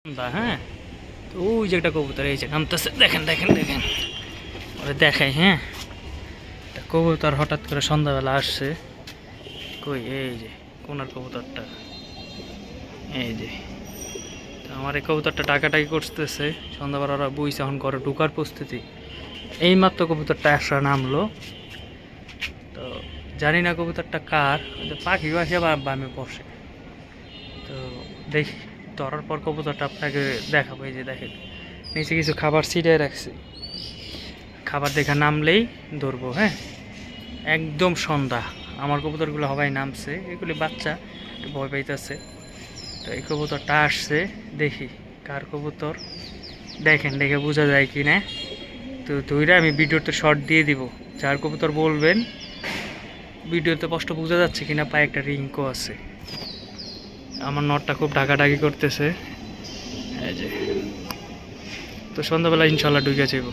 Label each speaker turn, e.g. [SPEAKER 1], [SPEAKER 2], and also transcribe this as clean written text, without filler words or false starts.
[SPEAKER 1] হ্যাঁ, তো ওই যে একটা কবুতর এই যে নামতেছে, দেখেন দেখেন দেখেন, ওরে দেখাই। হ্যাঁ, একটা কবুতর হঠাৎ করে সন্ধ্যাবেলা আসছে। কই, এই যে কোনার কবুতরটা, এই যে। তো আমার এই কবুতরটা ডাকাডাকি করতেছে, সন্ধ্যাবেলা ওরা বুঝছে এখন ঘরে ঢুকার প্রস্তুতি। এইমাত্র কবুতরটা আসা নামলো। তো জানি না কবুতরটা কার, ওই যে পাখি পাখি আবার বামে বসে। তো দেখি, ধরার পর কবুতরটা আপনাকে দেখাবো। এই যে দেখেন, নিচে কিছু খাবার ছিটিয়ে রাখছি, খাবার দেখা নামলেই ধরবো। হ্যাঁ, একদম সন্ধ্যা, আমার কবুতরগুলো হবাই নামছে, এগুলি বাচ্চা একটু ভয় পাইতেছে। তো এই কবুতরটা আসছে, দেখি কার কবুতর, দেখেন দেখে বোঝা যায় কি না। তো ধৈর্য আমি ভিডিওতে শর্ট দিয়ে দিব, যার কবুতর বলবেন। ভিডিওতে স্পষ্ট বোঝা যাচ্ছে কিনা, পায়ে একটা রিঙ্কও আছে। আমার নটটা খুব ডাকাডাকি করতেছে, এই যে। তো সন্ধ্যাবেলা ইনশাল্লাহ ঢুকে যাবো।